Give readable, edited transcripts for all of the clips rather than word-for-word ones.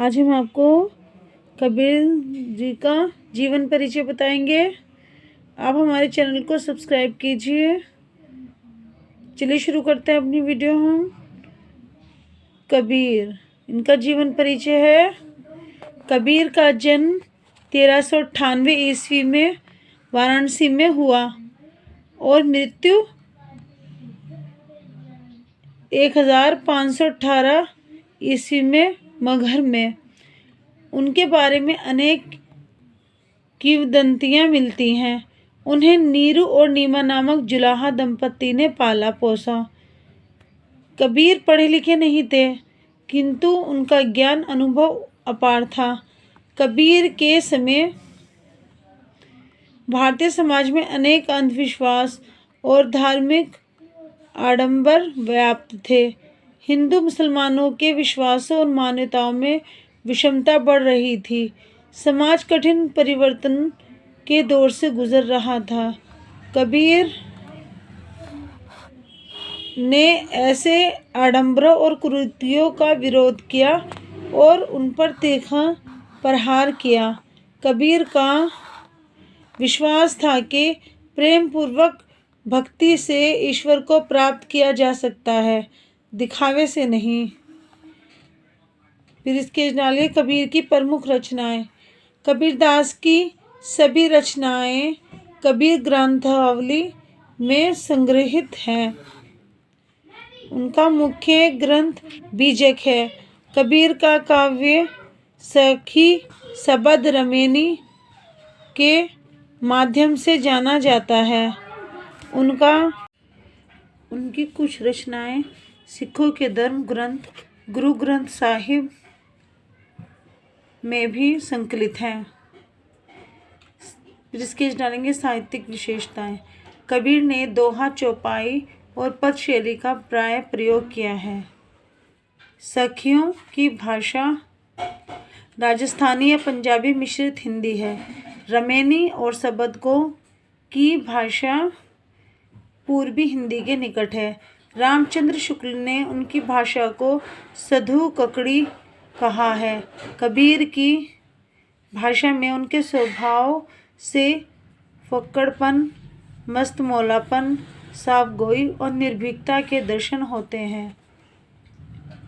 आज हम आपको कबीर जी का जीवन परिचय बताएंगे। आप हमारे चैनल को सब्सक्राइब कीजिए। चलिए शुरू करते हैं अपनी वीडियो। हम कबीर, इनका जीवन परिचय है। कबीर का जन्म 1398 ईस्वी में वाराणसी में हुआ और मृत्यु 1518 ईस्वी में मगहर में। उनके बारे में अनेक किंवदंतियाँ मिलती हैं। उन्हें नीरू और नीमा नामक जुलाहा दंपति ने पाला पोसा। कबीर पढ़े लिखे नहीं थे, किंतु उनका ज्ञान अनुभव अपार था। कबीर के समय भारतीय समाज में अनेक अंधविश्वास और धार्मिक आडंबर व्याप्त थे। हिंदू मुसलमानों के विश्वासों और मान्यताओं में विषमता बढ़ रही थी। समाज कठिन परिवर्तन के दौर से गुजर रहा था। कबीर ने ऐसे आडंबरों और कुरीतियों का विरोध किया और उन पर तीखा प्रहार किया। कबीर का विश्वास था कि प्रेम पूर्वक भक्ति से ईश्वर को प्राप्त किया जा सकता है, दिखावे से नहीं। फिर इसके डालिए कबीर की प्रमुख रचनाएं। कबीरदास की सभी रचनाएं कबीर ग्रंथावली में संग्रहित हैं। उनका मुख्य ग्रंथ बीजक है। कबीर का काव्य सखी सबद रमेनी के माध्यम से जाना जाता है। उनकी कुछ रचनाएं सिखों के धर्म ग्रंथ गुरु ग्रंथ साहिब में भी संकलित हैं। इसके डालेंगे साहित्यिक विशेषताएं। कबीर ने दोहा, चौपाई और पद शैली का प्राय प्रयोग किया है। सखियों की भाषा राजस्थानी या पंजाबी मिश्रित हिंदी है। रमेनी और सबदकों की भाषा पूर्वी हिंदी के निकट है। रामचंद्र शुक्ल ने उनकी भाषा को सधु ककड़ी कहा है। कबीर की भाषा में उनके स्वभाव से फक्कड़पन, मस्तमौलापन, साफगोई और निर्भीकता के दर्शन होते हैं।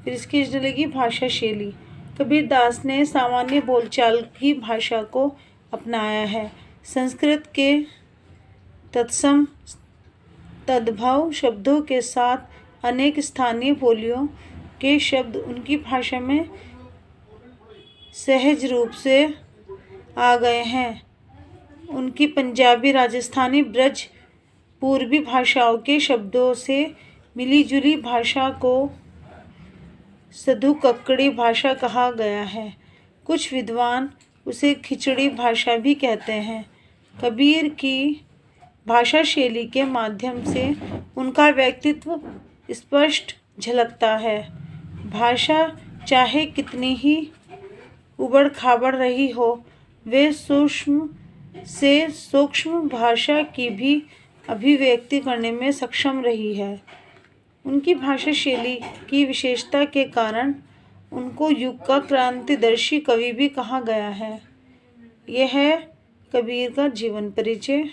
फिर इसकी डलेगी भाषा शैली। कबीरदास ने सामान्य बोलचाल की भाषा को अपनाया है। संस्कृत के तत्सम तद्भव शब्दों के साथ अनेक स्थानीय बोलियों के शब्द उनकी भाषा में सहज रूप से आ गए हैं। उनकी पंजाबी, राजस्थानी, ब्रज पूर्वी भाषाओं के शब्दों से मिली जुली भाषा को सधु कक्कड़ी भाषा कहा गया है। कुछ विद्वान उसे खिचड़ी भाषा भी कहते हैं। कबीर की भाषा शैली के माध्यम से उनका व्यक्तित्व स्पष्ट झलकता है। भाषा चाहे कितनी ही उबड़ खाबड़ रही हो, वे सूक्ष्म से सूक्ष्म भाषा की भी अभिव्यक्ति करने में सक्षम रही है। उनकी भाषा शैली की विशेषता के कारण उनको युग का क्रांतिदर्शी कवि भी कहा गया है। यह है कबीर का जीवन परिचय।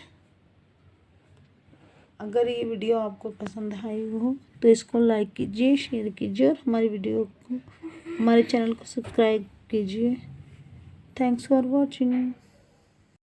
अगर ये वीडियो आपको पसंद आई हो तो इसको लाइक कीजिए, शेयर कीजिए और हमारी वीडियो को, हमारे चैनल को सब्सक्राइब कीजिए। Thanks for watching.